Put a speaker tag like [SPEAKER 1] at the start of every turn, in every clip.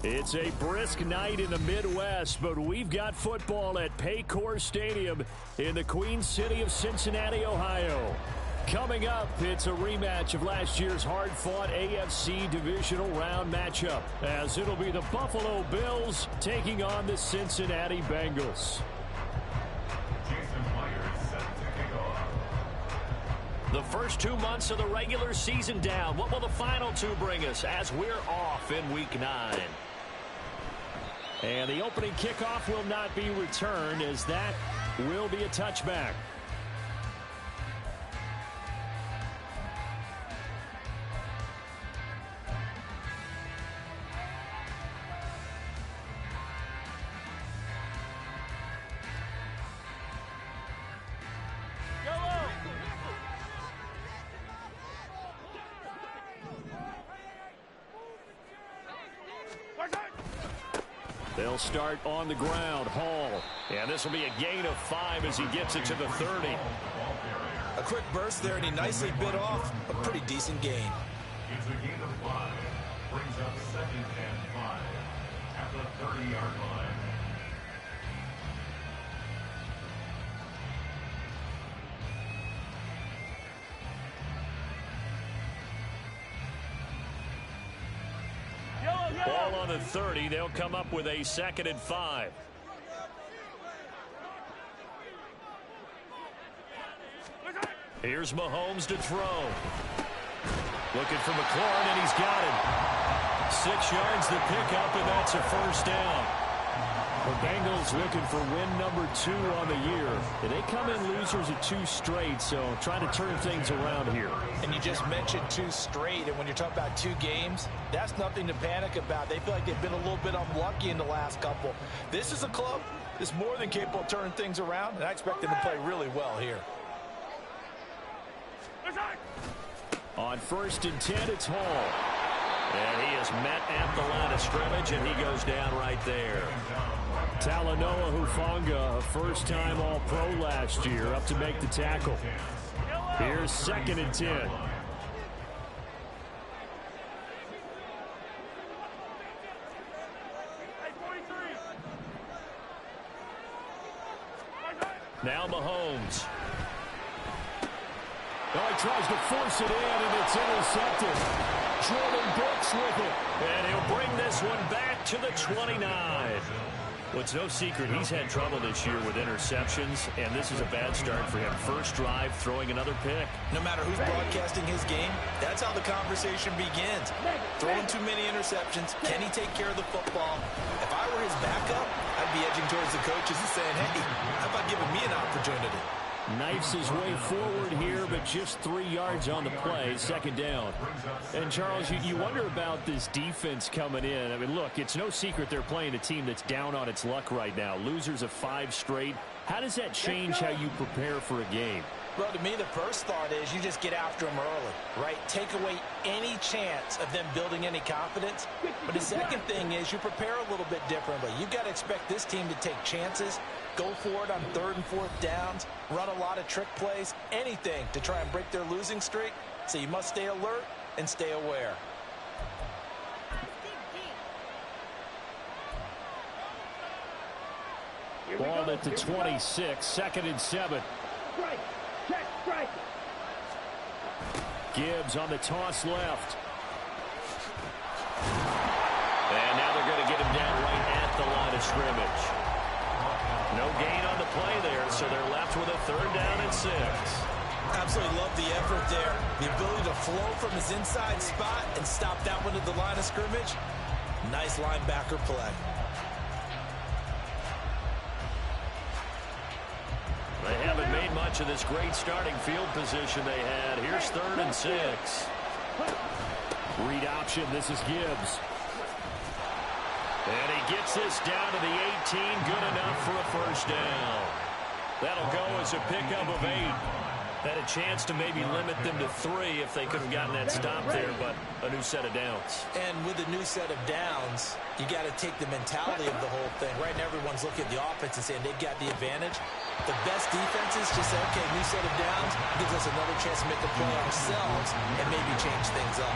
[SPEAKER 1] It's a brisk night in the Midwest, but we've got football at Paycor Stadium in the Queen City of Cincinnati, Ohio. Coming up, it's a rematch of last year's hard-fought AFC divisional round matchup, as it'll be the Buffalo Bills taking on the Cincinnati Bengals. The first 2 months of the regular season down. What will the final two bring us as we're off in Week 9? And the opening kickoff will not be returned, as that will be a touchback. They'll start on the ground. Hall. And this will be a gain of 5 as he gets it to the 30.
[SPEAKER 2] A quick burst there, and he nicely bit off a pretty decent gain.
[SPEAKER 3] It's a gain of 5. Brings up 2nd and 5 at the 30-yard line.
[SPEAKER 1] Ball on the 30. They'll come up with a 2nd and 5. Here's Mahomes to throw. Looking for McLaurin, and he's got him. 6 yards to pick up, and that's a first down. The Bengals looking for win number 2 on the year. They come in losers of 2 straight, so trying to turn things around here.
[SPEAKER 2] And you just mentioned 2 straight, and when you're talking about 2 games, that's nothing to panic about. They feel like they've been a little bit unlucky in the last couple. This is a club that's more than capable of turning things around, and I expect them to play really well here.
[SPEAKER 1] On 1st and 10, it's Hall. And he is met at the line of scrimmage, and he goes down right there. Talanoa Hufanga, a first-time All-Pro last year, up to make the tackle. Here's 2nd and 10. Now Mahomes. Oh, he tries to force it in, and it's intercepted. Jordan Brooks with it, and he'll bring this one back to the 29. Well, it's no secret he's had trouble this year with interceptions, and this is a bad start for him. First drive, throwing another pick.
[SPEAKER 2] No matter who's broadcasting his game, that's how the conversation begins. Throwing too many interceptions. Can he take care of the football? If I were his backup, I'd be edging towards the coaches and saying, hey, how about giving me an opportunity?
[SPEAKER 1] Knifes his way forward here, but just 3 yards on the play, 2nd down. And, Charles, you wonder about this defense coming in. I mean, look, it's no secret they're playing a team that's down on its luck right now. Losers of 5 straight. How does that change how you prepare for a game?
[SPEAKER 2] Well, to me, the first thought is you just get after them early, right? Take away any chance of them building any confidence. But the second thing is you prepare a little bit differently. You've got to expect this team to take chances, go for it on 3rd and 4th downs, run a lot of trick plays, anything to try and break their losing streak. So you must stay alert and stay aware.
[SPEAKER 1] Ball at the 26, 2nd and 7.
[SPEAKER 4] Strike. Check. Strike.
[SPEAKER 1] Gibbs on the toss left. And now they're going to get him down right at the line of scrimmage. No gain on the play there, so they're left with a 3rd down and 6.
[SPEAKER 2] Absolutely love the effort there. The ability to flow from his inside spot and stop that one at the line of scrimmage. Nice linebacker play.
[SPEAKER 1] They haven't made much of this great starting field position they had. Here's 3rd and 6. Read option. This is Gibbs. And he gets this down to the 18. Good enough for a first down. That'll go as a pickup of 8. Had a chance to maybe limit them to 3 if they could have gotten that stop there, but a new set of downs.
[SPEAKER 2] And with a new set of downs, you got to take the mentality of the whole thing. Right now, everyone's looking at the offense and saying they've got the advantage. The best defenses just say, okay, new set of downs gives us another chance to make a play ourselves and maybe change things up.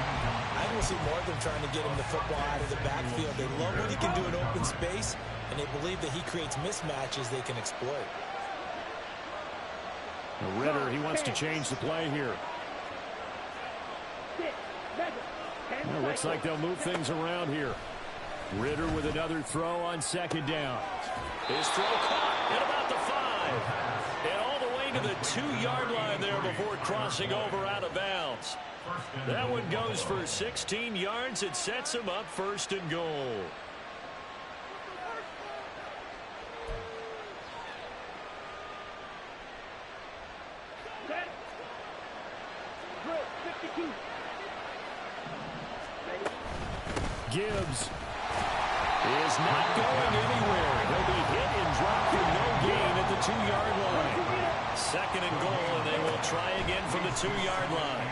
[SPEAKER 2] I will see more of them trying to get him the football out of the backfield. They love what he can do in open space, and they believe that he creates mismatches they can exploit.
[SPEAKER 1] Ritter, he wants to change the play here. Well, looks like they'll move things around here. Ritter with another throw on 2nd down. His throw caught at about the 5. And all the way to the 2-yard line there before crossing over out of bounds. That one goes for 16 yards. It sets him up 1st and goal. Gibbs is not going anywhere. He'll be hit and dropped for no gain at the 2-yard line. 2nd and goal, and they will try again from the 2-yard line.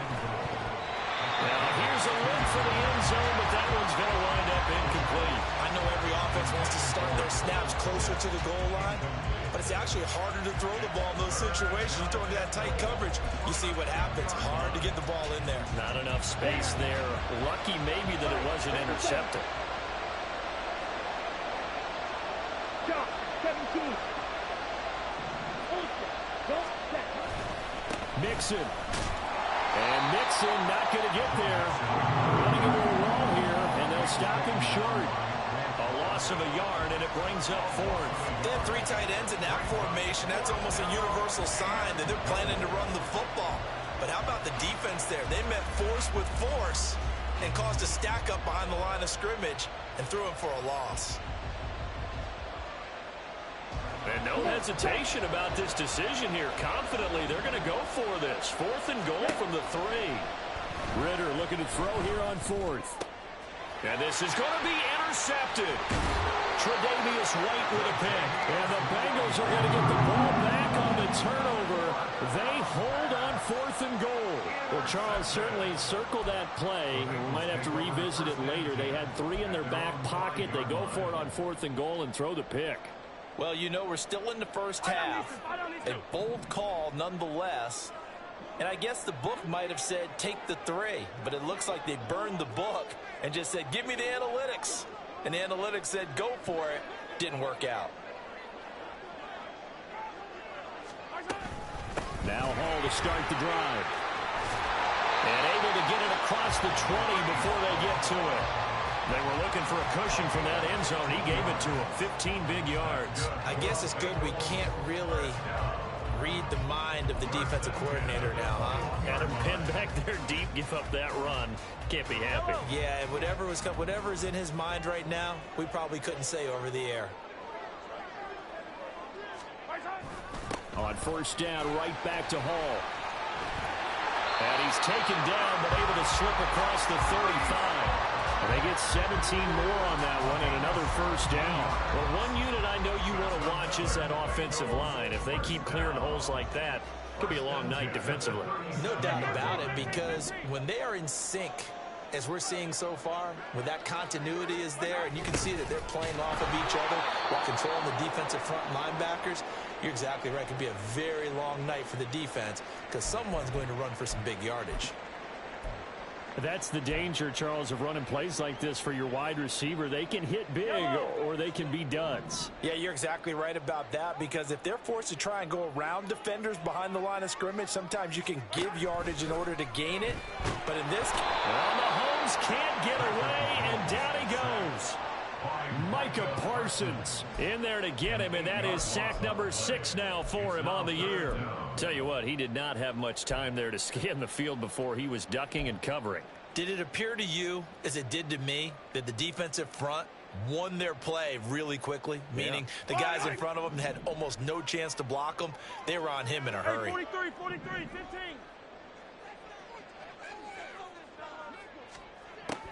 [SPEAKER 1] Now here's a look for the end zone, but that one's going to wind up incomplete.
[SPEAKER 2] I know every offense wants to start their snaps closer to the goal line, but it's actually harder to throw the ball in those situations. You throw into that tight coverage, you see what happens. Hard to get the ball in there.
[SPEAKER 1] Not enough space there. Lucky maybe that it wasn't intercepted.
[SPEAKER 4] Stop. 17.
[SPEAKER 1] Mixon. And Mixon not going to get there. Running a little wall here, and they'll stop him short. A loss of a yard, and it brings up 4th.
[SPEAKER 2] They have 3 tight ends in that formation. That's almost a universal sign that they're planning to run the football. But how about the defense there? They met force with force and caused a stack up behind the line of scrimmage and threw him for a loss.
[SPEAKER 1] And no hesitation about this decision here. Confidently, they're going to go for this. 4th and goal from the 3. Ritter looking to throw here on 4th. And this is going to be intercepted. Tre'Davious White with a pick. And the Bengals are going to get the ball back on the turnover. They hold on 4th and goal. Well, Charles, certainly circle that play. We might have to revisit it later. They had 3 in their back pocket. They go for it on 4th and goal and throw the pick.
[SPEAKER 2] Well, you know, we're still in the first half. A bold call nonetheless. And I guess the book might have said take the 3, but it looks like they burned the book and just said give me the analytics. And the analytics said go for it. Didn't work out.
[SPEAKER 1] Now Hall to start the drive. And able to get it across the 20 before they get to it. They were looking for a cushion from that end zone. He gave it to him. 15 big yards.
[SPEAKER 2] I guess it's good we can't really read the mind of the defensive coordinator now, huh?
[SPEAKER 1] Had him pinned back there deep, give up that run. Can't be happy.
[SPEAKER 2] Yeah, whatever is in his mind right now, we probably couldn't say over the air.
[SPEAKER 1] On 1st down, right back to Hall. And he's taken down, but able to slip across the 35. And they get 17 more on that one and another 1st down. Well, one unit I know you want to watch is that offensive line. If they keep clearing holes like that, it could be a long night defensively.
[SPEAKER 2] No doubt about it, because when they are in sync, as we're seeing so far, when that continuity is there, and you can see that they're playing off of each other while controlling the defensive front linebackers, you're exactly right. It could be a very long night for the defense because someone's going to run for some big yardage.
[SPEAKER 1] That's the danger, Charles, of running plays like this for your wide receiver. They can hit big or they can be duds.
[SPEAKER 2] Yeah, you're exactly right about that, because if they're forced to try and go around defenders behind the line of scrimmage, sometimes you can give yardage in order to gain it. But in this case,
[SPEAKER 1] well, Mahomes can't get away, and down he goes. Micah Parsons in there to get him, and that is sack number 6 now for him on the year. Tell you what, he did not have much time there to scan the field before he was ducking and covering.
[SPEAKER 2] Did it appear to you, as it did to me, that the defensive front won their play really quickly? Meaning the guys in front of them had almost no chance to block them. They were on him in a hurry.
[SPEAKER 4] 43, 15.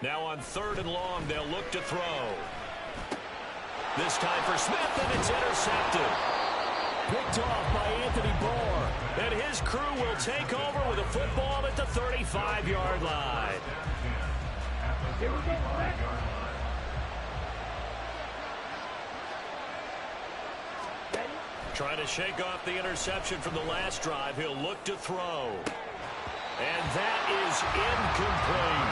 [SPEAKER 1] Now on 3rd and long, they'll look to throw. This time for Smith, and it's intercepted. Picked off by Anthony Barr. And his crew will take over with a football at the 35-yard line.
[SPEAKER 4] Here we go.
[SPEAKER 1] Trying to shake off the interception from the last drive. He'll look to throw. And that is incomplete.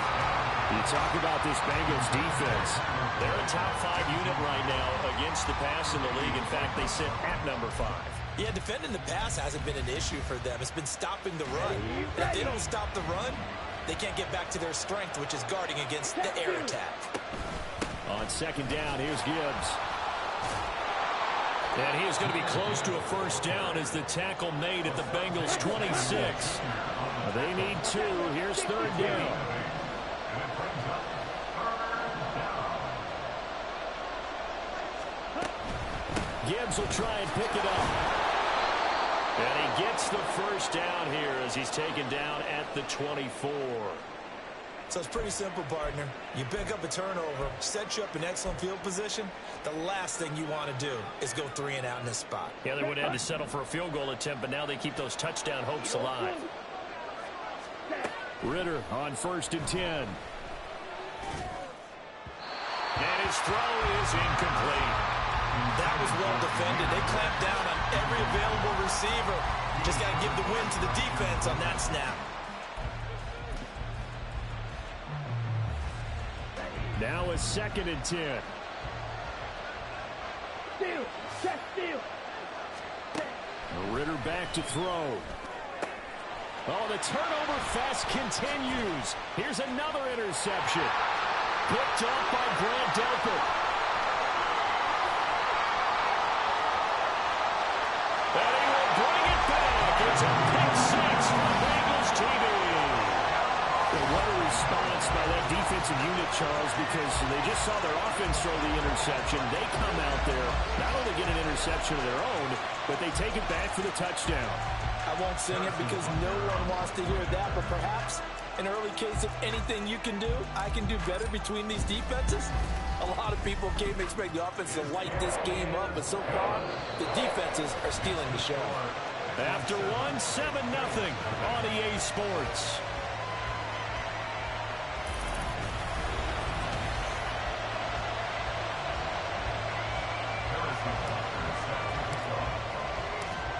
[SPEAKER 1] You talk about this Bengals defense. They're a top 5 unit right now against the pass in the league. In fact, they sit at number 5.
[SPEAKER 2] Yeah, defending the pass hasn't been an issue for them. It's been stopping the run. And if they don't stop the run, they can't get back to their strength, which is guarding against the air attack.
[SPEAKER 1] On 2nd down, here's Gibbs. And he is going to be close to a first down as the tackle made at the Bengals 26. They need 2. Here's 3rd down. Gibbs will try and pick it up. And he gets the first down here as he's taken down at the 24.
[SPEAKER 2] So it's pretty simple, partner. You pick up a turnover, set you up in excellent field position. The last thing you want to do is go 3 and out in this spot.
[SPEAKER 1] Yeah, they would have had to settle for a field goal attempt, but now they keep those touchdown hopes alive. Ritter on 1st and 10. And his throw is incomplete.
[SPEAKER 2] That was well defended. They clamped down on every available receiver. Just got to give the win to the defense on that snap.
[SPEAKER 1] Now a 2nd and 10.
[SPEAKER 4] Steal. Check steal.
[SPEAKER 1] Ritter back to throw. Oh, the turnover fest continues. Here's another interception. Picked off by Grant Delpit. And he will bring it back. It's a pick 6 for Bengals TV. What a response by that defensive unit, Charles, because they just saw their offense throw the interception. They come out there, not only get an interception of their own, but they take it back for the touchdown.
[SPEAKER 2] I won't sing it because no one wants to hear that, but perhaps an early case of anything you can do, I can do better between these defenses. A lot of people came to expect the offense to light this game up, but so far, the defenses are stealing the show.
[SPEAKER 1] After 1, 7-0 on EA Sports.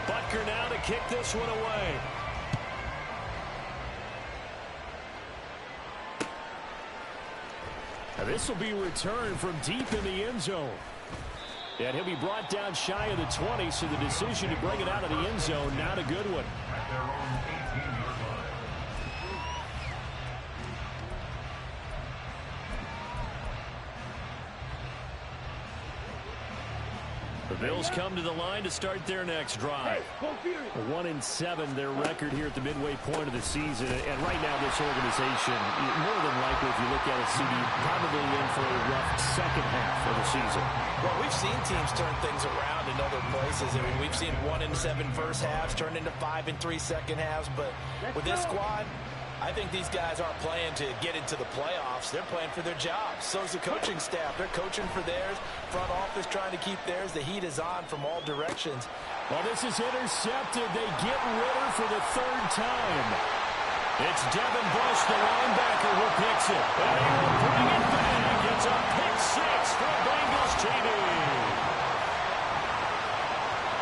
[SPEAKER 1] Butker now to kick this one away. Now this will be returned from deep in the end zone. And he'll be brought down shy of the 20, so the decision to bring it out of the end zone, not a good one.
[SPEAKER 3] At their own 18-yard line.
[SPEAKER 1] The Bills come to the line to start their next drive. 1-7, their record here at the midway point of the season. And right now, this organization, more than likely, if you look at it, CD, probably in for a rough second half of the season.
[SPEAKER 2] Well, we've seen teams turn things around in other places. I mean, we've seen 1-7 first halves turn into 5-3 second halves. But with this squad, I think these guys aren't playing to get into the playoffs. They're playing for their jobs. So's the coaching staff. They're coaching for theirs. Front office trying to keep theirs. The heat is on from all directions.
[SPEAKER 1] Well, this is intercepted. They get Ritter for the 3rd time. It's Devin Bush, the linebacker, who picks it. And he will bring it back. It's a pick 6 for Bengals TV.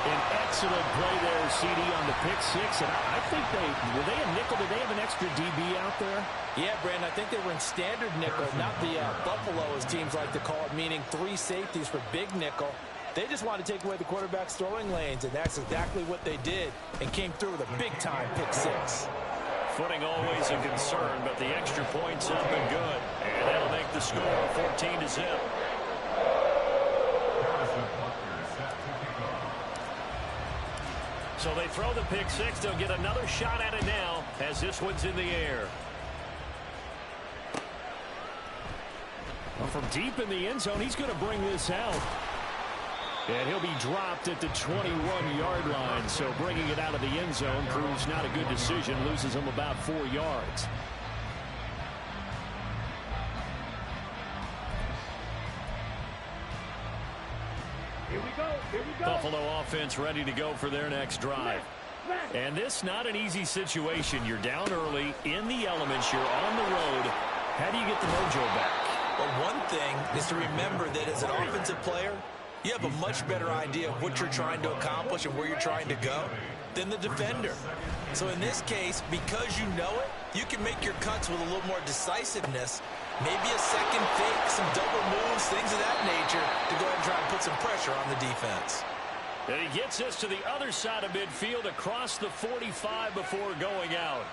[SPEAKER 1] An excellent play there, CD, on the pick 6. And I think were they a nickel? Did they have an extra DB out there?
[SPEAKER 2] Yeah, Brandon, I think they were in standard nickel, not the Buffalo, as teams like to call it, meaning 3 safeties for big nickel. They just wanted to take away the quarterback's throwing lanes, and that's exactly what they did, and came through with a big-time pick 6.
[SPEAKER 1] Footing always a concern, but the extra point's up and good. And that'll make the score 14-0. So they throw the pick six. They'll get another shot at it now as this one's in the air. Well, from deep in the end zone, he's going to bring this out. And he'll be dropped at the 21-yard line. So bringing it out of the end zone proves not a good decision. Loses him about 4 yards.
[SPEAKER 4] Here we go. Here we go.
[SPEAKER 1] Buffalo offense ready to go for their next drive. And this not an easy situation. You're down early, in the elements, you're on the road. How do you get the mojo back?
[SPEAKER 2] Well, one thing is to remember that as an offensive player, you have a much better idea of what you're trying to accomplish and where you're trying to go than the defender. So in this case, because you know it, you can make your cuts with a little more decisiveness, maybe a second fake, some double moves, things of that nature to go ahead and try and put some pressure on the defense.
[SPEAKER 1] And he gets us to the other side of midfield across the 45 before going out.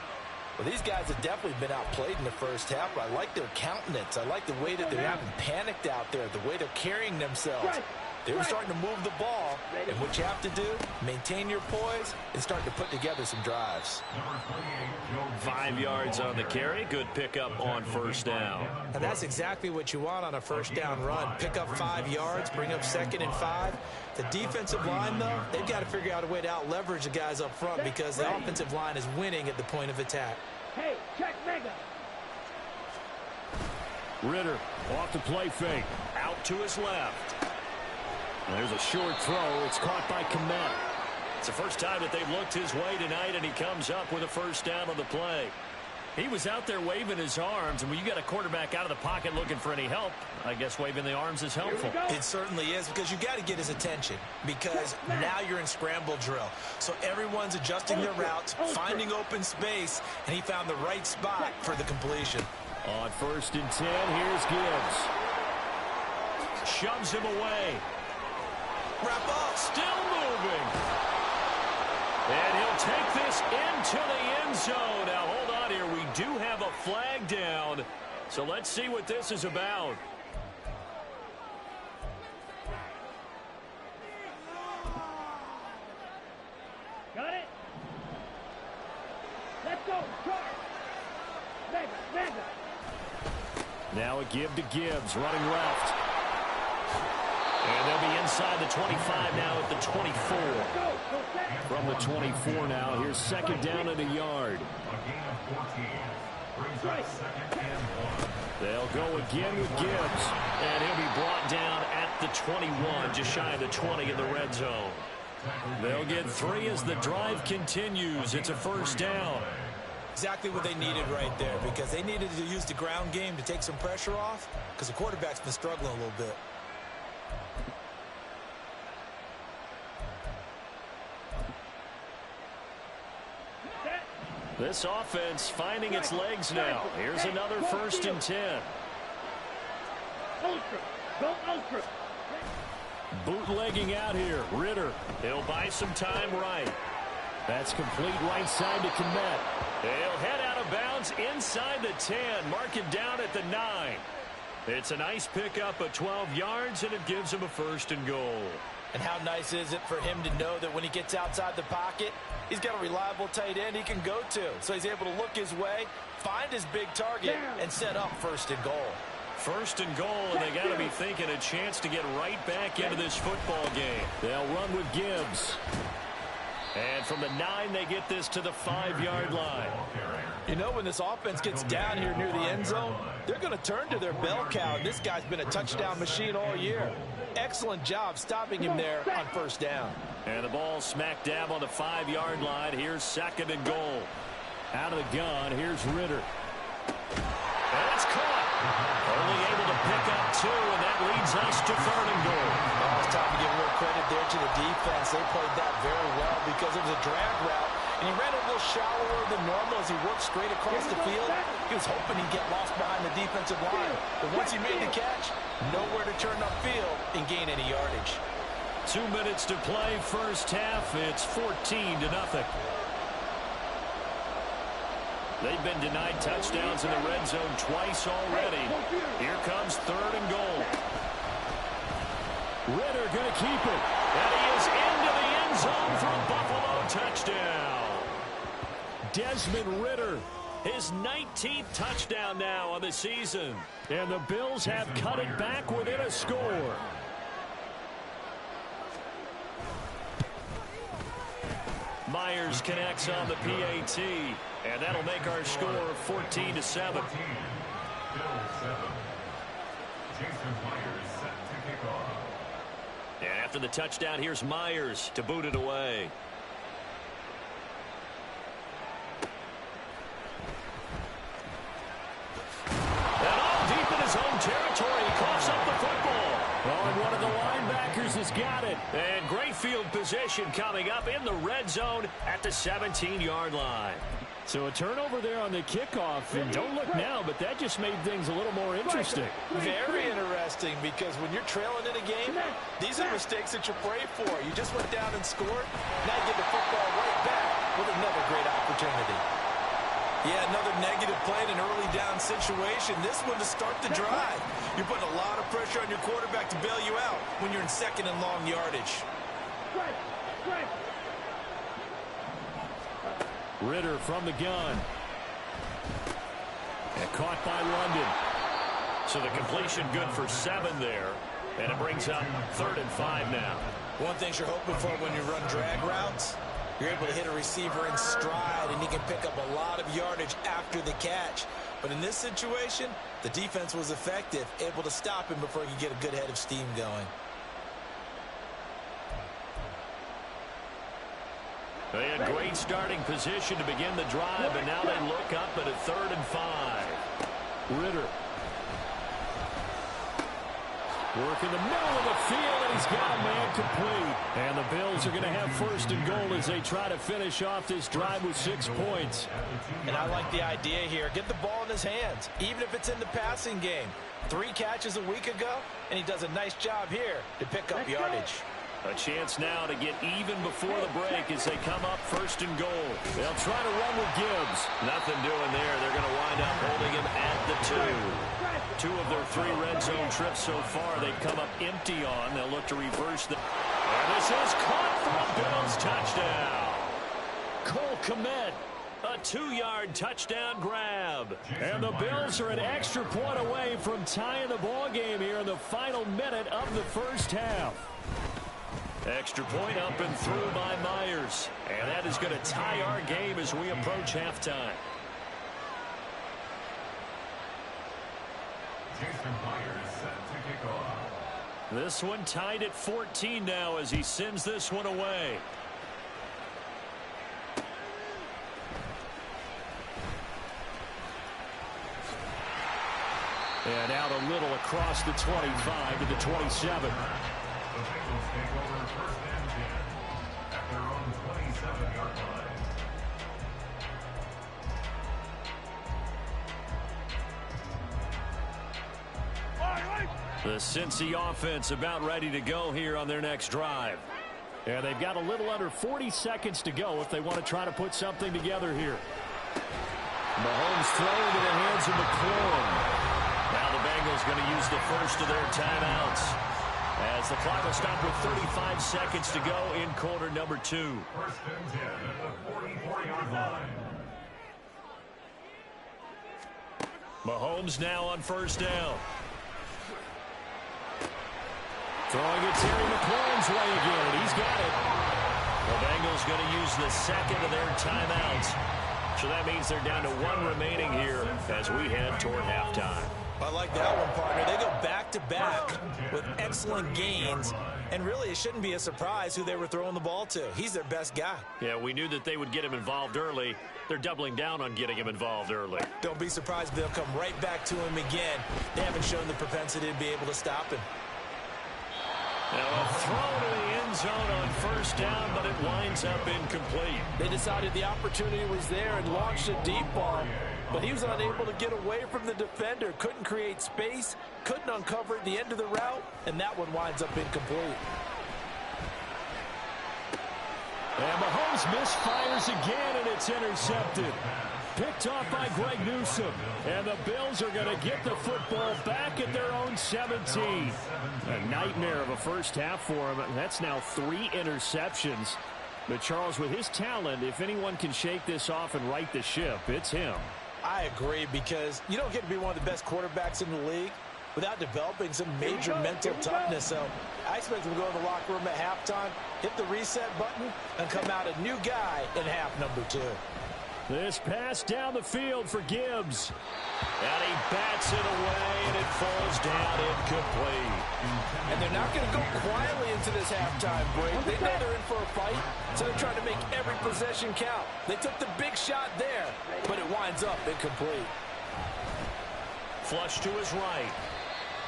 [SPEAKER 2] Well, these guys have definitely been outplayed in the first half, but I like their countenance. I like the way that they haven't panicked out there, the way they're carrying themselves. They were starting to move the ball, and what you have to do, maintain your poise and start to put together some drives.
[SPEAKER 1] 5 yards on the carry. Good pickup on first down.
[SPEAKER 2] And that's exactly what you want on a first down run. Pick up 5 yards, bring up 2nd and 5. The defensive line, though, they've got to figure out a way to out-leverage the guys up front because the offensive line is winning at the point of attack.
[SPEAKER 4] Hey, check mega.
[SPEAKER 1] Ritter off the play fake. Out to his left. There's a short throw. It's caught by Komet. It's the first time that they've looked his way tonight, and he comes up with a first down on the play. He was out there waving his arms, and when you got a quarterback out of the pocket looking for any help, I guess waving the arms is helpful.
[SPEAKER 2] It certainly is, because you got to get his attention, because now you're in scramble drill. So everyone's adjusting their routes, finding open space, and he found the right spot for the completion.
[SPEAKER 1] On 1st and 10, here's Gibbs. Shoves him away.
[SPEAKER 2] Wrap up.
[SPEAKER 1] Still moving. And he'll take this into the end zone. Now, hold on here. We do have a flag down. So let's see what this is about.
[SPEAKER 4] Got it? Let's go. Charge. Mega.
[SPEAKER 1] Now a give to Gibbs, running left. And they'll be inside the 25 now at the 24. From the 24 now, here's 2nd down and a yard. They'll go again with Gibbs. And he'll be brought down at the 21, just shy of the 20 in the red zone. They'll get 3 as the drive continues. It's a first down.
[SPEAKER 2] Exactly what they needed right there, because they needed to use the ground game to take some pressure off, because the quarterback's been struggling a little bit.
[SPEAKER 1] This offense finding its legs now. Here's another 1st and 10.
[SPEAKER 4] Ultra. Go ultra.
[SPEAKER 1] Bootlegging out here. Ritter. He'll buy some time right. That's complete right side to Komet. He'll head out of bounds inside the 10. Mark it down at the 9. It's a nice pickup of 12 yards, and it gives him a 1st and goal.
[SPEAKER 2] And how nice is it for him to know that when he gets outside the pocket, he's got a reliable tight end he can go to. So he's able to look his way, find his big target, and set up 1st and goal.
[SPEAKER 1] 1st and goal, and they got to be thinking a chance to get right back into this football game. They'll run with Gibbs. And from the 9, they get this to the 5-yard line.
[SPEAKER 2] You know, when this offense gets down here near the end zone, they're going to turn to their bell cow. This guy's been a touchdown machine all year. Excellent job stopping him there on 1st down.
[SPEAKER 1] And the ball smack dab on the 5-yard line. Here's 2nd and goal. Out of the gun, here's Ritter. And it's caught. Only able to pick up 2, and that leads us to 3rd and goal.
[SPEAKER 2] Oh, it's time to give real credit there to the defense. They played that very well because it was a drag route, and he ran a little shallower than normal as he worked straight across the field. He was hoping he'd get lost behind the defensive line, but once he made the catch, nowhere to turn upfield and gain any yardage.
[SPEAKER 1] 2 minutes to play, first half. It's 14-0. They've been denied touchdowns in the red zone twice already. Here comes 3rd and goal. Ritter going to keep it. And he is into the end end zone for a Buffalo touchdown. Desmond Ridder, his 19th touchdown now on the season. And the Bills have cut it back within a score. Myers connects on the PAT, and that'll make our score 14-7.
[SPEAKER 3] Bills 7. Jason Myers set to kick off.
[SPEAKER 1] And after the touchdown, here's Myers to boot it away. And all deep in his own territory, he coughs up the football. Oh, and one of the linebackers has got it. And great field position coming up in the red zone at the 17-yard line. So a turnover there on the kickoff, and don't look now, but that just made things a little more interesting.
[SPEAKER 2] Very interesting, because when you're trailing in a game, these are mistakes that you pray for. You just went down and scored. Now you get the football right back with another great opportunity. Yeah, another negative play in an early down situation. This one to start the drive. You're putting a lot of pressure on your quarterback to bail you out when you're in second and long yardage.
[SPEAKER 1] Ridder from the gun. And caught by London. So the completion good for 7 there. And it brings up 3rd and 5 now.
[SPEAKER 2] One thing you're hoping for when you run drag routes, you're able to hit a receiver in stride, and he can pick up a lot of yardage after the catch. But in this situation, the defense was effective, able to stop him before he could get a good head of steam going.
[SPEAKER 1] They had great starting position to begin the drive, and now they look up at a 3rd and 5. Ridder. Work in the middle of the field, and he's got a man complete. And the Bills are going to have 1st and goal as they try to finish off this drive with 6 points.
[SPEAKER 2] And I like the idea here. Get the ball in his hands, even if it's in the passing game. 3 catches a week ago, and he does a nice job here to pick up yardage.
[SPEAKER 1] A chance now to get even before the break as they come up 1st and goal. They'll try to run with Gibbs. Nothing doing there. They're going to wind up holding him at the 2. 2 of their 3 red zone trips so far they've come up empty on. They'll look to reverse the... And this is caught for a Bills touchdown. Cole Kmet, a 2-yard touchdown grab. And the Bills are an extra point away from tying the ball game here in the final minute of the first half. Extra point up and through by Myers. And that is going to tie our game as we approach halftime.
[SPEAKER 3] Jason Myers set to kick off.
[SPEAKER 1] This one tied at 14 now as he sends this one away. And out a little across the 25 to the 27.
[SPEAKER 3] The Bengals take over 1st and 10 at their own 27-yard line.
[SPEAKER 1] The Cincy offense about ready to go here on their next drive. And they've got a little under 40 seconds to go if they want to try to put something together here. Mahomes throwing to the hands of McLaurin. Now the Bengals going to use the first of their timeouts, as the clock will stop with 35 seconds to go in quarter number 2.
[SPEAKER 3] 1st and 10 at the 44-yard line.
[SPEAKER 1] Mahomes now on 1st down. Throwing it Terry McLaurin's way again. He's got it. The Bengals going to use the second of their timeouts. So that means they're down to 1 remaining here as we head toward halftime.
[SPEAKER 2] I like that one, partner. They go back-to-back with excellent gains. And really, it shouldn't be a surprise who they were throwing the ball to. He's their best guy.
[SPEAKER 1] Yeah, we knew that they would get him involved early. They're doubling down on getting him involved early.
[SPEAKER 2] Don't be surprised if they'll come right back to him again. They haven't shown the propensity to be able to stop him.
[SPEAKER 1] Now a throw to the end zone on 1st down, but it winds up incomplete.
[SPEAKER 2] They decided the opportunity was there and launched a deep ball, but he was unable to get away from the defender, couldn't create space, couldn't uncover the end of the route, and that one winds up incomplete.
[SPEAKER 1] And Mahomes misfires again, and it's intercepted. Picked off by Greg Newsome. And the Bills are going to get the football back at their own 17. A nightmare of a first half for him. That's now 3 interceptions. But Charles, with his talent, if anyone can shake this off and right the ship, it's him.
[SPEAKER 2] I agree, because you don't get to be one of the best quarterbacks in the league without developing some major mental toughness. So I expect him to go in the locker room at halftime, hit the reset button, and come out a new guy in half number 2.
[SPEAKER 1] This pass down the field for Gibbs. And he bats it away, and it falls down incomplete.
[SPEAKER 2] And they're not going to go quietly into this halftime break. They know they're in for a fight, so they're trying to make every possession count. They took the big shot there, but it winds up incomplete.
[SPEAKER 1] Flush to his right.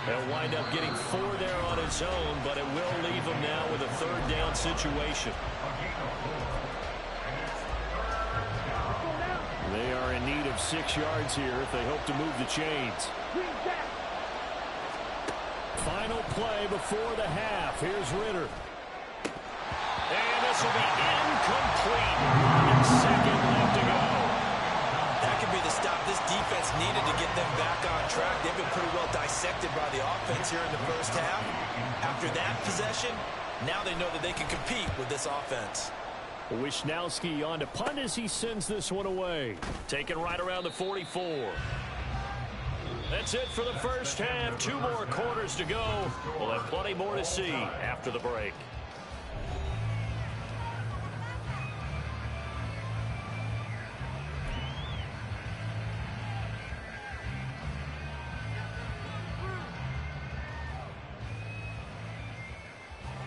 [SPEAKER 1] They'll wind up getting 4 there on its own, but it will leave them now with a 3rd down situation. They are in need of 6 yards here if they hope to move the chains. Final play before the half. Here's Ritter. And this will be incomplete. 1 second left to go.
[SPEAKER 2] That could be the stop this defense needed to get them back on track. They've been pretty well dissected by the offense here in the first half. After that possession, now they know that they can compete with this offense.
[SPEAKER 1] Wisnowski on to punt as he sends this one away. Taken right around the 44. That's it for the first half. 2 more quarters to go. We'll have plenty more to see after the break.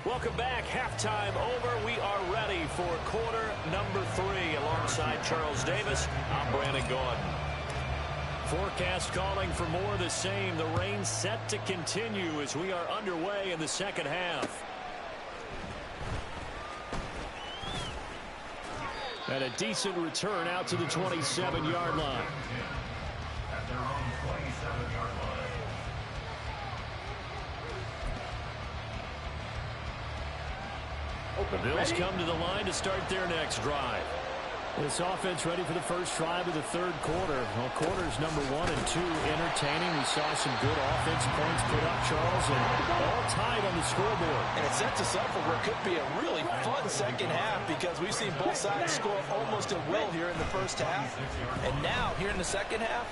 [SPEAKER 1] Welcome back. Halftime over. We are ready for quarter number 3. Alongside Charles Davis, I'm Brandon Gordon. Forecast calling for more of the same. The rain set to continue as we are underway in the second half. And a decent return out to the 27-yard line.
[SPEAKER 3] At their own 27-yard line.
[SPEAKER 1] The Bills come to the line to start their next drive. This offense ready for the first drive of the 3rd quarter. Well, quarters number 1 and 2 entertaining. We saw some good offense points put up, Charles, and all tied on the scoreboard.
[SPEAKER 2] And it sets us up for what could be a really fun second half, because we've seen both sides score almost at will here in the first half. And now, here in the second half,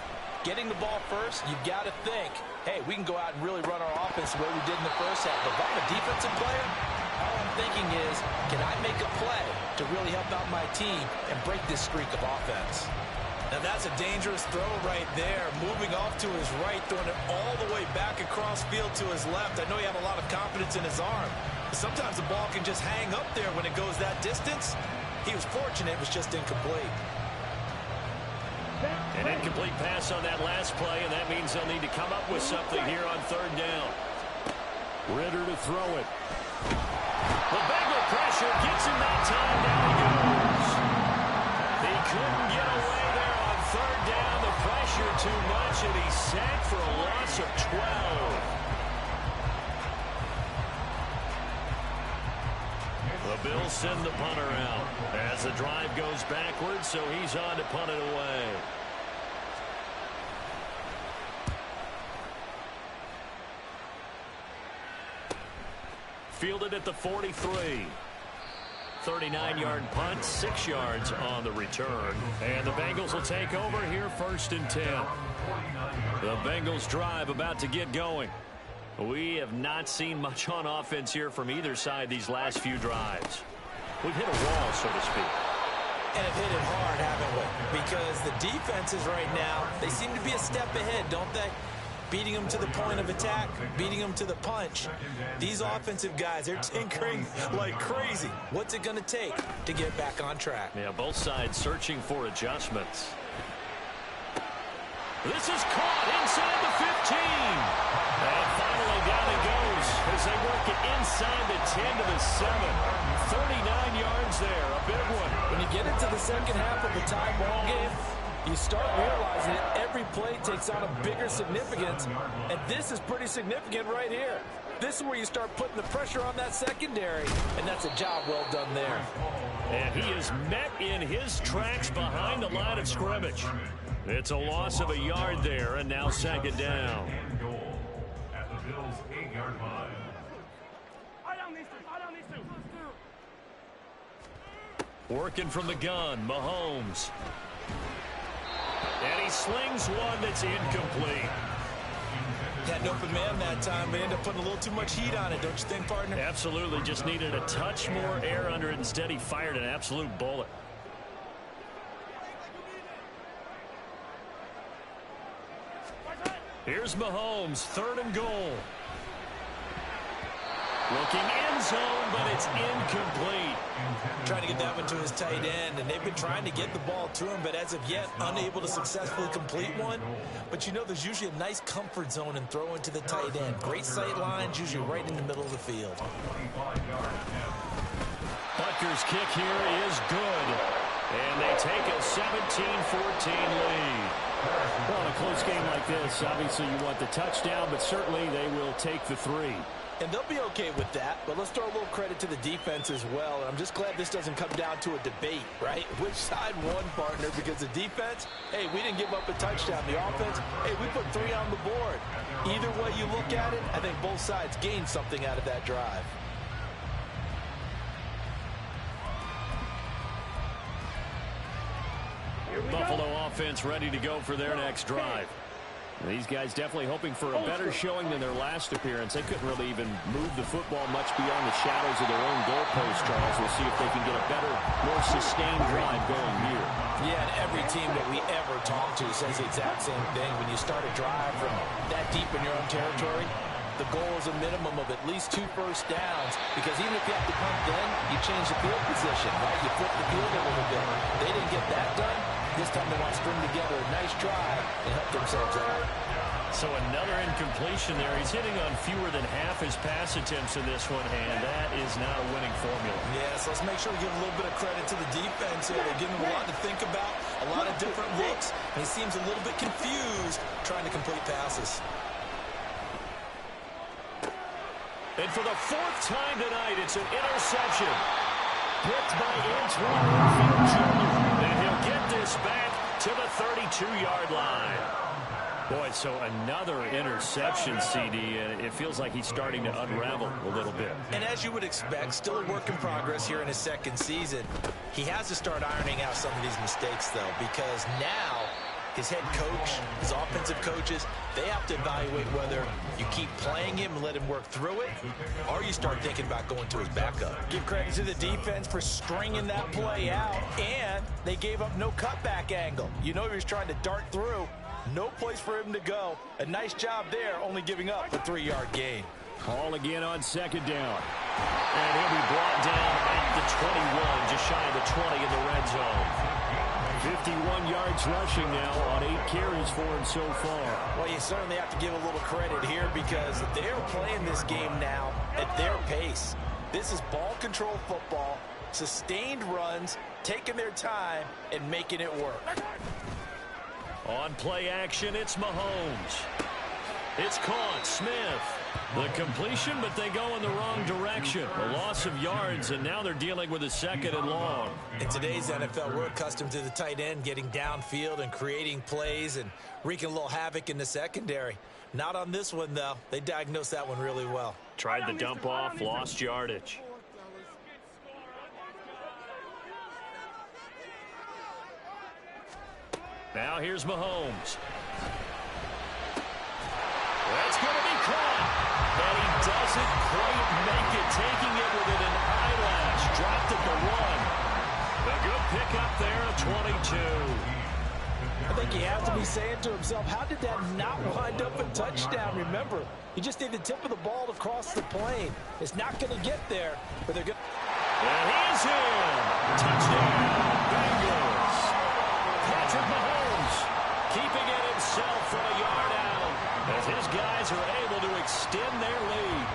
[SPEAKER 2] getting the ball first, you've got to think, hey, we can go out and really run our offense the way we did in the first half. But if I'm a defensive player, all I'm thinking is, can I make a play to really help out my team and break this streak of offense? Now that's a dangerous throw right there. Moving off to his right, throwing it all the way back across field to his left. I know he had a lot of confidence in his arm. But sometimes the ball can just hang up there when it goes that distance. He was fortunate it was just incomplete.
[SPEAKER 1] An incomplete pass on that last play, and that means they'll need to come up with something here on 3rd down. Ritter to throw it. The Bengal pressure gets him that time. Down he goes. He couldn't get away there on 3rd down. The pressure too much, and he sacked for a loss of 12. The Bills send the punter out as the drive goes backwards, so he's on to punt it away. Fielded at the 43. 39-yard punt, 6 yards on the return. And the Bengals will take over here 1st and 10. The Bengals drive about to get going. We have not seen much on offense here from either side these last few drives. We've hit a wall, so to speak.
[SPEAKER 2] And have hit it hard, haven't we? Because the defenses right now, they seem to be a step ahead, don't they? Beating them to the point of attack, beating them to the punch. These offensive guys, they're tinkering like crazy. What's it going to take to get back on track?
[SPEAKER 1] Yeah, both sides searching for adjustments. This is caught inside the 15. And finally down it goes as they work it inside the 10 to the 7. 39 yards there, a big one.
[SPEAKER 2] When you get into the second half of a tie ball game, you start realizing that every play takes on a bigger significance, and this is pretty significant right here. This is where you start putting the pressure on that secondary, and that's a job well done there.
[SPEAKER 1] And he is met in his tracks behind the line of scrimmage. It's a loss of a yard there, and now second down.
[SPEAKER 3] And goal at the Bills' 8-yard line.
[SPEAKER 1] Working from the gun, Mahomes. And he slings one that's incomplete.
[SPEAKER 2] Had an open man that time, but ended up putting a little too much heat on it, don't you think, partner?
[SPEAKER 1] Absolutely, just needed a touch more air under it. Instead, he fired an absolute bullet. Here's Mahomes, 3rd and goal. Looking end zone, but it's incomplete.
[SPEAKER 2] Trying to get that one to his tight end, and they've been trying to get the ball to him, but as of yet, unable to successfully complete one. But you know, there's usually a nice comfort zone in throwing to the tight end. Great sight lines, usually right in the middle of the field.
[SPEAKER 1] Butker's kick here is good, and they take a 17-14 lead. Well, in a close game like this, obviously you want the touchdown, but certainly they will take the 3.
[SPEAKER 2] And they'll be okay with that, but let's throw a little credit to the defense as well. And I'm just glad this doesn't come down to a debate, right? Which side won, partner? Because the defense, hey, we didn't give up a touchdown. The offense, hey, we put 3 on the board. Either way you look at it, I think both sides gained something out of that drive.
[SPEAKER 1] Buffalo offense ready to go for their next drive. These guys definitely hoping for a better showing than their last appearance. They couldn't really even move the football much beyond the shadows of their own goalpost, Charles. We'll see if they can get a better, more sustained drive going here.
[SPEAKER 2] Yeah, and every team that we ever talk to says the exact same thing. When you start a drive from that deep in your own territory, the goal is a minimum of at least 2 first downs, because even if you have to punt then, you change the field position, right? You flip the field a little bit. They didn't get that done. This time they want to string together a nice drive and help themselves out.
[SPEAKER 1] So another incompletion there. He's hitting on fewer than half his pass attempts in this one, and that is not a winning formula.
[SPEAKER 2] Yes, let's make sure we give a little bit of credit to the defense here. They're giving him a lot to think about, a lot of different looks, and he seems a little bit confused trying to complete passes.
[SPEAKER 1] And for the 4th time tonight, it's an interception. Picked by Antoine Winfield Jr. And he'll get this back to the 32-yard line. Boy, so another interception, CD, and it feels like he's starting to unravel a little bit.
[SPEAKER 2] And as you would expect, still a work in progress here in his 2nd season. He has to start ironing out some of these mistakes, though, because now his head coach, his offensive coaches, they have to evaluate whether you keep playing him and let him work through it, or you start thinking about going to his backup. Give credit to the defense for stringing that play out, and they gave up no cutback angle. You know he was trying to dart through. No place for him to go. A nice job there, only giving up a 3-yard gain.
[SPEAKER 1] Call again on 2nd down. And he'll be brought down at the 21, just shy of the 20 in the red zone. 51 yards rushing now on 8 carries for him so far.
[SPEAKER 2] Well, you certainly have to give a little credit here, because they're playing this game now at their pace. This is ball control football, sustained runs, taking their time, and making it work.
[SPEAKER 1] On play action, it's Mahomes. It's caught. Smith. The completion, but they go in the wrong direction. A loss of yards, and now they're dealing with a 2nd and long.
[SPEAKER 2] In today's NFL, we're accustomed to the tight end getting downfield and creating plays and wreaking a little havoc in the secondary. Not on this one, though. They diagnosed that one really well.
[SPEAKER 1] Tried the dump off, lost yardage. Now here's Mahomes. That's going to be caught. And he doesn't quite make it, taking it within an eyelash. Dropped at the 1. A good pickup there, a 22.
[SPEAKER 2] I think he has to be saying to himself, how did that not wind up a touchdown? Remember, he just need the tip of the ball to cross the plane. It's not going to get there, but they're going to...
[SPEAKER 1] And he's in. Touchdown, Bengals. Patrick Mahomes keeping it himself from a yard out, as his guys are able to extend their lead.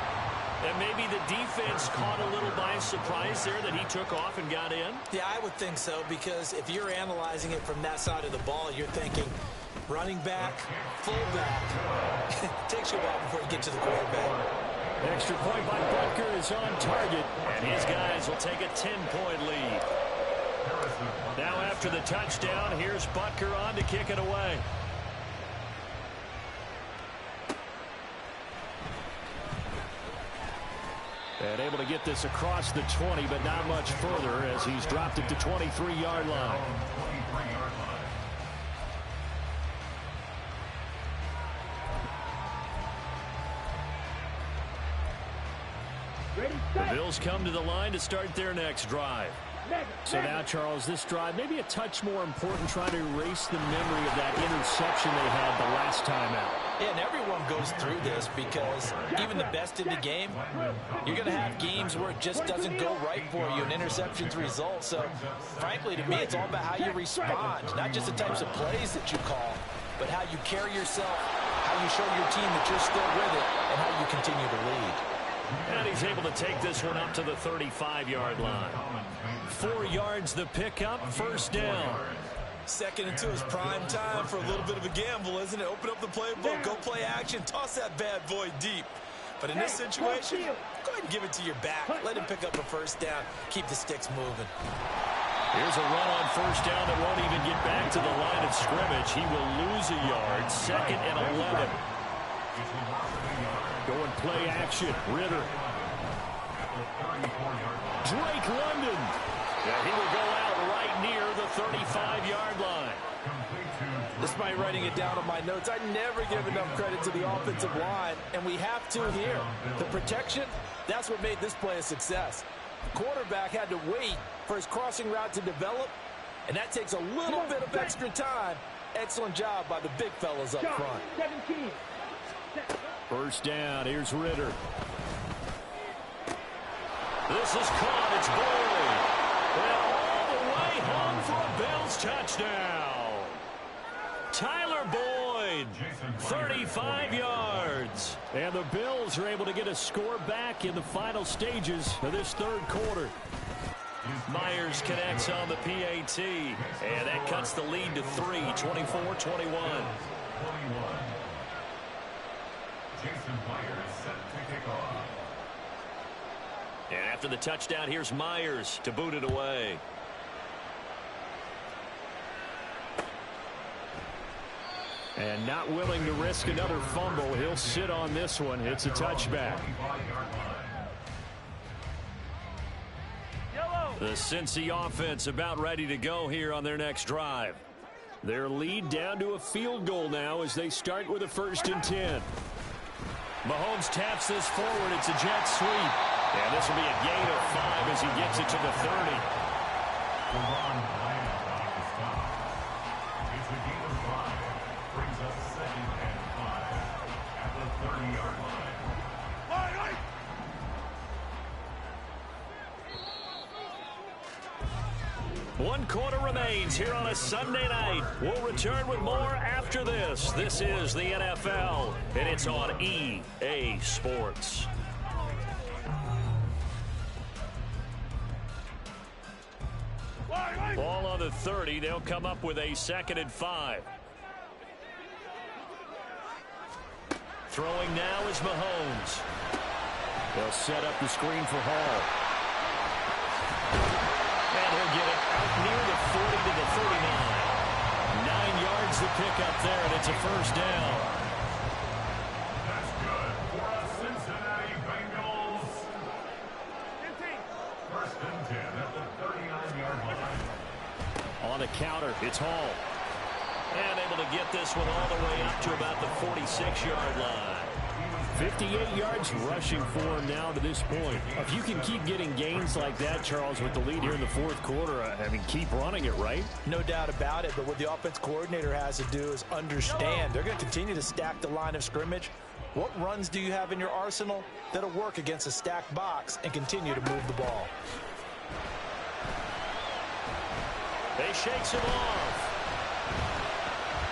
[SPEAKER 1] And maybe the defense caught a little by surprise there that he took off and got in?
[SPEAKER 2] Yeah, I would think so, because if you're analyzing it from that side of the ball, you're thinking running back, fullback. It takes you a while before you get to the quarterback.
[SPEAKER 1] Extra point by Butker is on target, and his guys will take a 10-point lead. after the touchdown. Here's Butker on to kick it away. And able to get this across the 20, but not much further as he's dropped it to 23-yard line. The Bills come to the line to start their next drive. So now, Charles, this drive maybe a touch more important, trying to erase the memory of that interception they had the last time out.
[SPEAKER 2] Yeah, and everyone goes through this because even the best in the game, you're going to have games where it just doesn't go right for you, and interceptions result. So, frankly, to me, it's all about how you respond, not just the types of plays that you call, but how you carry yourself, how you show your team that you're still with it, and how you continue to lead.
[SPEAKER 1] And he's able to take this one up to the 35-yard line. 4 yards the pickup, first down.
[SPEAKER 5] Second into his prime time for a little bit of a gamble, isn't it? Open up the playbook, go play action, toss that bad boy deep. But in this situation, go ahead and give it to your back. Let him pick up a first down. Keep the sticks moving.
[SPEAKER 1] Here's a run on first down that won't even get back to the line of scrimmage. He will lose a yard. 2nd and 11. Going play action. Ritter. Drake London. Yeah, he will go out right near the 35-yard line.
[SPEAKER 2] Despite writing it down on my notes, I never give enough credit to the offensive line, and we have to here. The protection, that's what made this play a success. The quarterback had to wait for his crossing route to develop, and that takes a little bit of extra time. Excellent job by the big fellas up front.
[SPEAKER 4] 17.
[SPEAKER 1] First down, here's Ritter. This is caught, it's Boyd. And all the way home for a Bills touchdown. Tyler Boyd, 35 yards. And the Bills are able to get a score back in the final stages of this third quarter. Myers connects on the PAT, and that cuts the lead to 3, 24-21.
[SPEAKER 3] Jason Myers set to kick off.
[SPEAKER 1] And after the touchdown, here's Myers to boot it away. And not willing to risk another fumble, he'll sit on this one. It's a touchback. The Cincy offense about ready to go here on their next drive. Their lead down to a field goal now as they start with a 1st and 10. Mahomes taps this forward. It's a jet sweep. And this will be a gain of 5 as he gets it to the 30.
[SPEAKER 3] It's a gain of 5. Brings up 2nd and 5 at the 30-yard line.
[SPEAKER 1] One quarter remains here on a Sunday night. We'll return with more after this. This is the NFL, and it's on EA Sports. Ball on the 30. They'll come up with a 2nd and 5. Throwing now is Mahomes. They'll set up the screen for Hall. And he'll get it out near the 40 to the 39. 9 yards to pick up there, and it's a first down.
[SPEAKER 3] That's good for a Cincinnati Bengals. 1st and 10 at the 39-yard line.
[SPEAKER 1] On the counter, it's Hall. And able to get this one all the way up to about the 46-yard line. 58 yards rushing for him now to this point. If you can keep getting gains like that, Charles, with the lead here in the 4th quarter, I mean, keep running it, right?
[SPEAKER 2] No doubt about it, but what the offense coordinator has to do is understand. They're going to continue to stack the line of scrimmage. What runs do you have in your arsenal that'll work against a stacked box and continue to move the ball?
[SPEAKER 1] They shakes him off.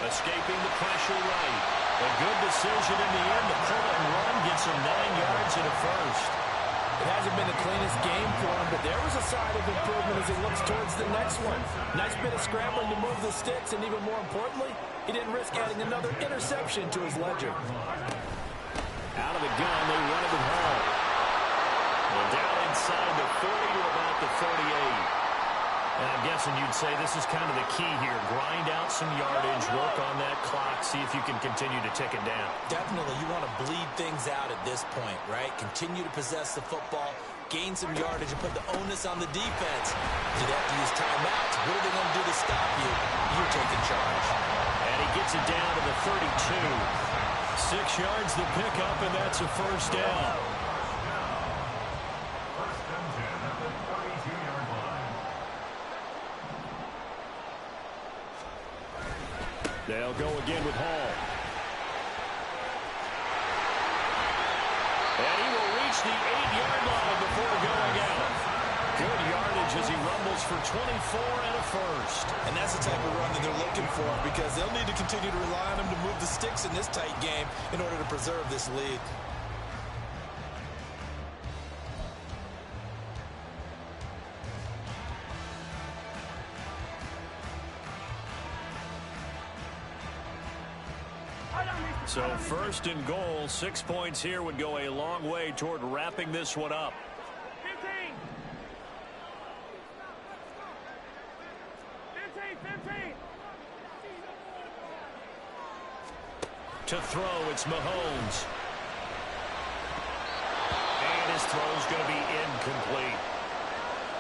[SPEAKER 1] Escaping the pressure right. A good decision in the end to pull and run, gets him 9 yards and a first.
[SPEAKER 2] It hasn't been the cleanest game for him, but there was a sign of improvement as he looks towards the next one. Nice bit of scrambling to move the sticks, and even more importantly, he didn't risk adding another interception to his ledger.
[SPEAKER 1] Out of the gun, they run it with Hall. And down inside the 40 to about the 38. And I'm guessing you'd say this is kind of the key here. Grind out some yardage, work on that clock, see if you can continue to tick it down.
[SPEAKER 2] Definitely, you want to bleed things out at this point, right? Continue to possess the football, gain some yardage, and put the onus on the defense. Do they have to use timeouts? What are they going to do to stop you? You're taking charge.
[SPEAKER 1] And he gets it down to the 32. 6 yards the pickup, and that's a first down.
[SPEAKER 3] First and 10 at the 32-yard line.
[SPEAKER 1] They'll go again with Hall. And he will reach the 8-yard line before going out. Good yardage as he rumbles for 24 and a first.
[SPEAKER 2] And that's the type of run that they're looking for, because they'll need to continue to rely on him to move the sticks in this tight game in order to preserve this lead.
[SPEAKER 1] So first and goal, 6 points here would go a long way toward wrapping this one up.
[SPEAKER 4] 15.
[SPEAKER 1] To throw, it's Mahomes. And his throw's going to be incomplete.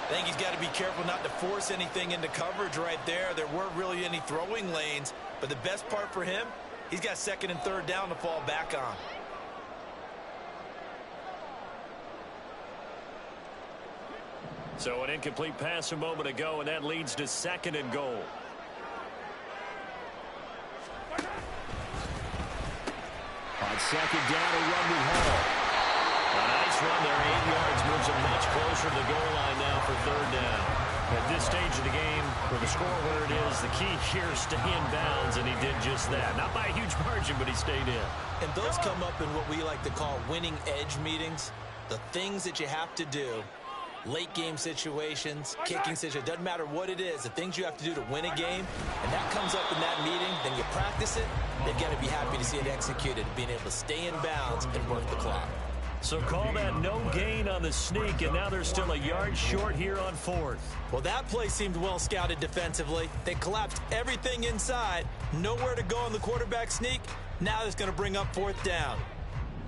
[SPEAKER 2] I think he's got to be careful not to force anything into coverage right there. There weren't really any throwing lanes, but the best part for him, he's got second and third down to fall back on.
[SPEAKER 1] So an incomplete pass a moment ago, and that leads to second and goal. On second down, a run with Hall. A nice run there, 8 yards, moves him much closer to the goal line now for third down. At this stage of the game, for the score where it is, the key here is stay in bounds, and he did just that. Not by a huge margin, but he stayed in.
[SPEAKER 2] And those come up in what we like to call winning edge meetings. The things that you have to do, late game situations, kicking situations, doesn't matter what it is, the things you have to do to win a game, and that comes up in that meeting, then you practice it, they've got to be happy to see it executed, being able to stay in bounds and work the clock.
[SPEAKER 1] So call that no gain on the sneak, and now they're still a yard short here on fourth.
[SPEAKER 2] Well, that play seemed well scouted defensively. They collapsed everything inside, nowhere to go on the quarterback sneak. Now it's going to bring up fourth down.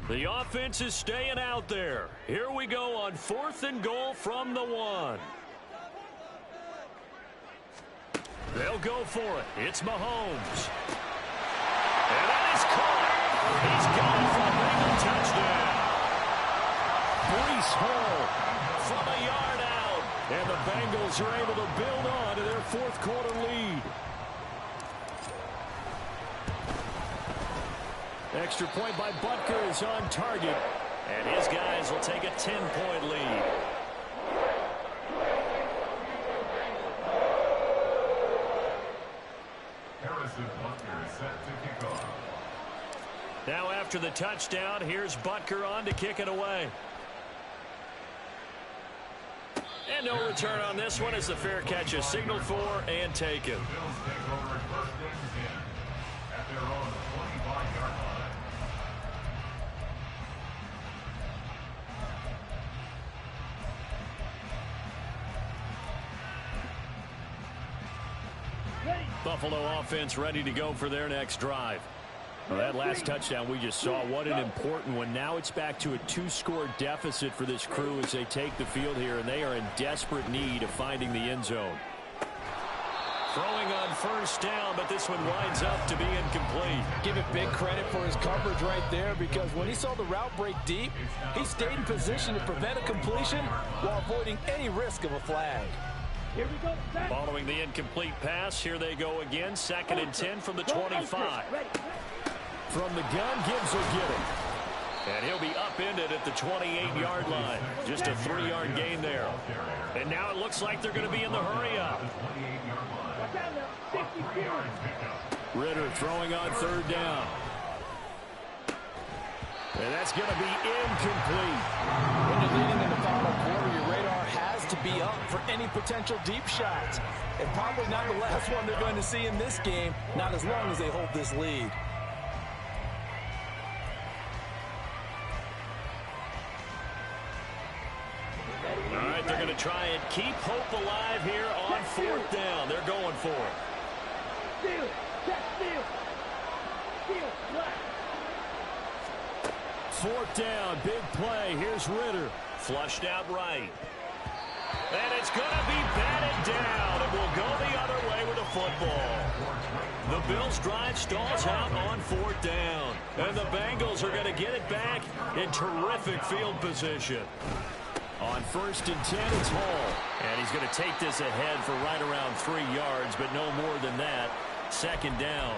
[SPEAKER 1] The offense is staying out there. Here we go on fourth and goal from the 1. They'll go for it. It's Mahomes. And that is caught. He's got it for a Bengal touchdown. Breece Hall from a yard out. And the Bengals are able to build on to their fourth quarter lead. Extra point by Butker is on target. And his guys will take a 10-point lead.
[SPEAKER 3] Harrison Butker set to kick off.
[SPEAKER 1] Now after the touchdown, here's Butker on to kick it away. And no return on this one as the fair catch is signaled for and taken.
[SPEAKER 3] The Bills take over first and 10 at their own 25-yard line.
[SPEAKER 1] Buffalo offense ready to go for their next drive. Well, that last touchdown we just saw, what an important one. Now it's back to a 2-score deficit for this crew as they take the field here, and they are in desperate need of finding the end zone. Throwing on first down, but this one winds up to be incomplete.
[SPEAKER 2] Give it big credit for his coverage right there, because when he saw the route break deep, he stayed in position to prevent a completion while avoiding any risk of a flag.
[SPEAKER 4] Here we go. Set.
[SPEAKER 1] Following the incomplete pass, here they go again. Second and 10 from the 25. From the gun, Gibbs will get it. And he'll be upended at the 28-yard line. Just a 3-yard gain there. And now it looks like they're going to be in the hurry-up. Ritter throwing on third down. And that's going to be incomplete.
[SPEAKER 2] When you're leading in the final quarter, your radar has to be up for any potential deep shots. And probably not the last one they're going to see in this game, not as long as they hold this lead.
[SPEAKER 1] try and keep hope alive here on fourth down. They're going for it.
[SPEAKER 4] Steal. Check steal. Steal. Black.
[SPEAKER 1] Fourth down, big play. Here's Ritter. Flushed out right. And it's going to be batted down. It will go the other way with the football. The Bills' drive stalls out on fourth down. And the Bengals are going to get it back in terrific field position. On 1st and 10, it's Hall. And he's going to take this ahead for right around 3 yards, but no more than that. 2nd down.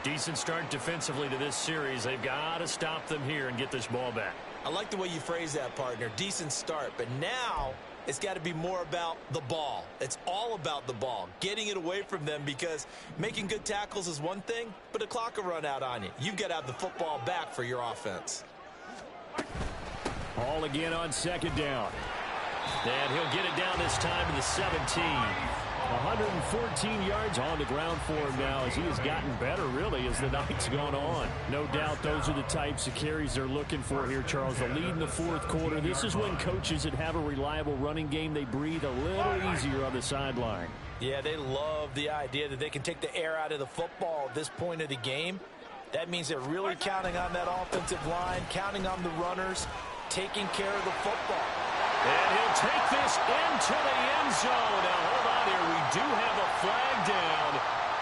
[SPEAKER 1] Decent start defensively to this series. They've got to stop them here and get this ball back.
[SPEAKER 5] I like the way you phrase that, partner. Decent start, but now it's got to be more about the ball. It's all about the ball, getting it away from them, because making good tackles is one thing, but the clock will run out on you. You've got to have the football back for your offense.
[SPEAKER 1] Hall again on 2nd down. And he'll get it down this time to the 17. 114 yards on the ground for him now as he has gotten better, really, as the night's gone on. No doubt those are the types of carries they're looking for here, Charles. The lead in the 4th quarter. This is when coaches that have a reliable running game, they breathe a little easier on the sideline.
[SPEAKER 2] Yeah, they love the idea that they can take the air out of the football at this point of the game. That means they're really counting on that offensive line, counting on the runners, taking care of the football.
[SPEAKER 1] And he'll take this into the end zone. Now, hold on here. We do have a flag down.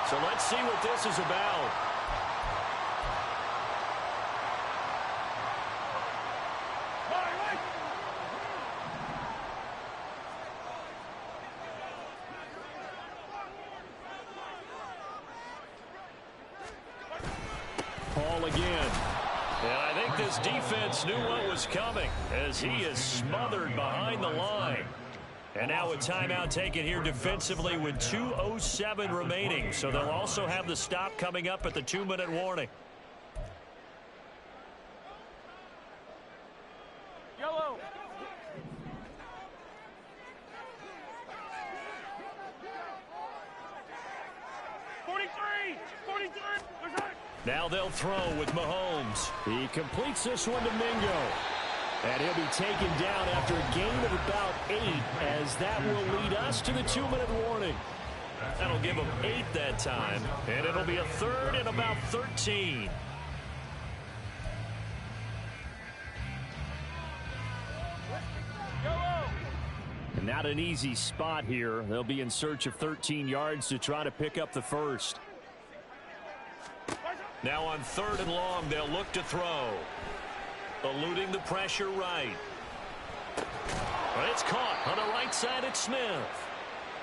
[SPEAKER 1] So let's see what this is about. Paul again. And I think this defense knew what was coming as he is smothered behind the line. And now a timeout taken here defensively with 2:07 remaining. So they'll also have the stop coming up at the 2-minute warning.
[SPEAKER 4] Yellow.
[SPEAKER 1] Now they'll throw with Mahomes. He completes this one to Mingo. And he'll be taken down after a gain of about 8, as that will lead us to the 2-minute warning. That'll give him 8 that time, and it'll be a 3rd and about 13. And not an easy spot here. They'll be in search of 13 yards to try to pick up the first. Now on 3rd and long, they'll look to throw. Eluding the pressure right. But it's caught on the right side at Smith.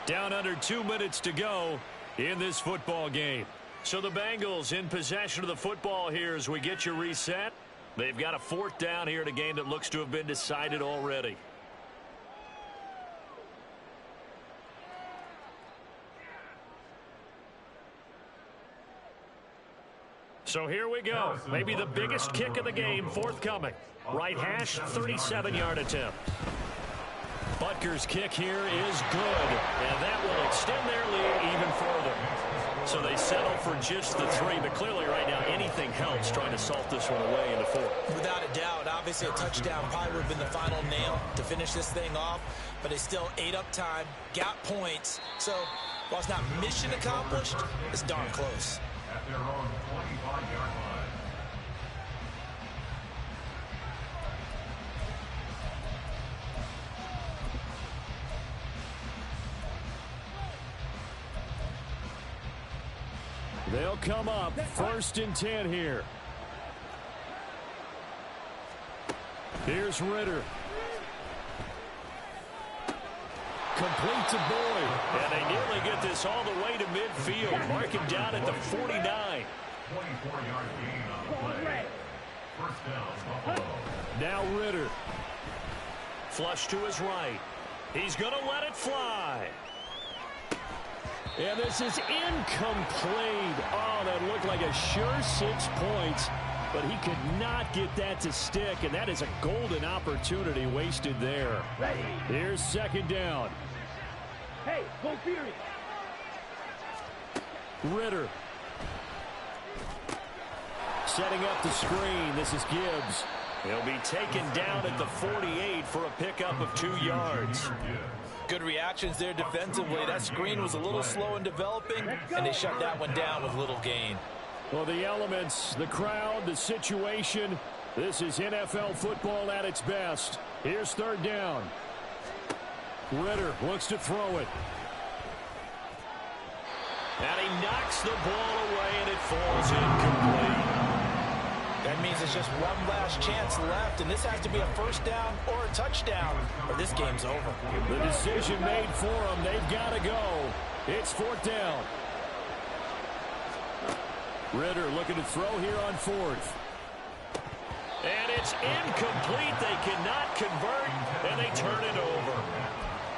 [SPEAKER 1] Down under 2 minutes to go in this football game. So the Bengals in possession of the football here as we get you reset. They've got a 4th down here in a game that looks to have been decided already. So here we go. Maybe the biggest kick of the game forthcoming. Right hash, 37-yard attempt. Butker's kick here is good, and that will extend their lead even further. So they settle for just the 3, but clearly right now anything helps trying to salt this one away in the 4th.
[SPEAKER 2] Without a doubt, obviously a touchdown probably would have been the final nail to finish this thing off, but they still ate up time, got points. So while it's not mission accomplished, it's darn close.
[SPEAKER 3] At their own 25-yard line.
[SPEAKER 1] They'll come up 1st and 10 here. Here's Ritter. Complete to Boyd. And they nearly get this all the way to midfield. Mark him down at the 49.
[SPEAKER 3] 24-yard gain on the play. First down, Buffalo.
[SPEAKER 1] Now Ritter. Flush to his right. He's going to let it fly. And this is incomplete. Oh, that looked like a sure 6 points. But he could not get that to stick, and that is a golden opportunity wasted there.
[SPEAKER 4] Ready.
[SPEAKER 1] Here's 2nd down.
[SPEAKER 4] Hey, go Fury.
[SPEAKER 1] Ritter. Setting up the screen. This is Gibbs. He'll be taken down at the 48 for a pickup of 2 yards.
[SPEAKER 2] Good reactions there defensively. That screen was a little slow in developing, and they shut that one down with little gain.
[SPEAKER 1] Well, the elements, the crowd, the situation, this is NFL football at its best. Here's 3rd down. Ritter looks to throw it. And he knocks the ball away, and it falls incomplete.
[SPEAKER 2] That means it's just one last chance left, and this has to be a 1st down or a touchdown, or this game's over.
[SPEAKER 1] The decision made for them. They've got to go. It's 4th down. Ritter looking to throw here on 4th. And it's incomplete. They cannot convert, and they turn it over.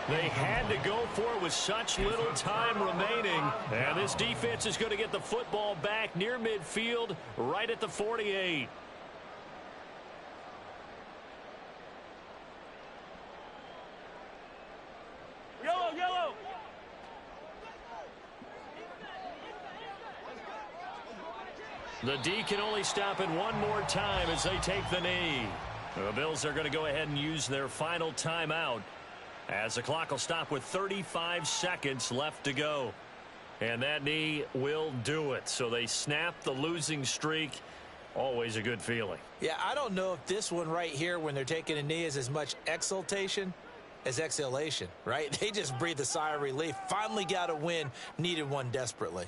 [SPEAKER 1] They had to go for it with such little time remaining. And this defense is going to get the football back near midfield, right at the 48.
[SPEAKER 4] Yellow, yellow.
[SPEAKER 1] The D can only stop it one more time as they take the knee. The Bills are going to go ahead and use their final timeout, as the clock will stop with 35 seconds left to go. And that knee will do it. So they snap the losing streak. Always a good feeling.
[SPEAKER 2] Yeah, I don't know if this one right here when they're taking a knee is as much exultation as exhalation, right? They just breathe a sigh of relief. Finally got a win. Needed one desperately.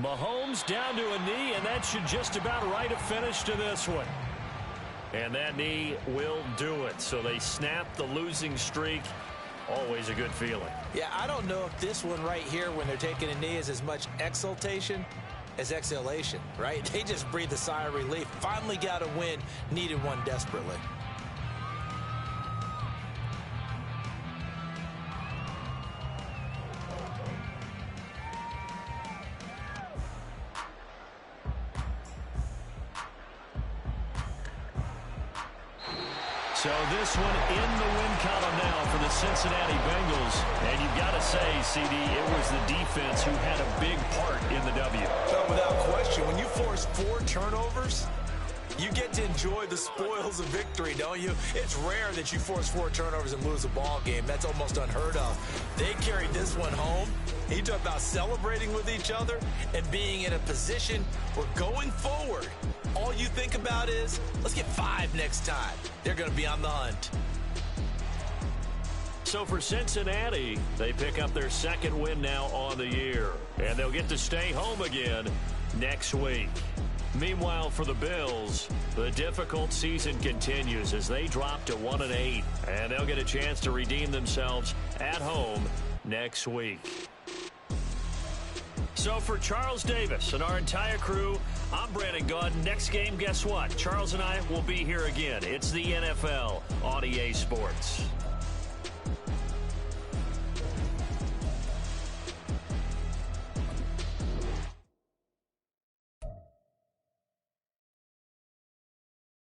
[SPEAKER 1] Mahomes down to a knee, and that should just about write a finish to this one. And that knee will do it. So they snap the losing streak. Always a good feeling.
[SPEAKER 2] Yeah, I don't know if this one right here when they're taking a knee is as much exultation as exhalation, right? They just breathe a sigh of relief. Finally got a win. Needed one desperately.
[SPEAKER 1] So this one in the win column now for the Cincinnati Bengals. And you've got to say, CD, it was the defense who had a big part in the W.
[SPEAKER 2] Well, without question, when you force 4 turnovers, you get to enjoy the spoils of victory, don't you? It's rare that you force 4 turnovers and lose a ball game. That's almost unheard of. They carried this one home. He talked about celebrating with each other and being in a position where going forward, all you think about is, let's get 5 next time. They're going to be on the hunt.
[SPEAKER 1] So for Cincinnati, they pick up their 2nd win now on the year. And they'll get to stay home again next week. Meanwhile, for the Bills, the difficult season continues as they drop to 1-8. And they'll get a chance to redeem themselves at home next week. So for Charles Davis and our entire crew, I'm Brandon Gaudin. Next game, guess what? Charles and I will be here again. It's the NFL on EA Sports.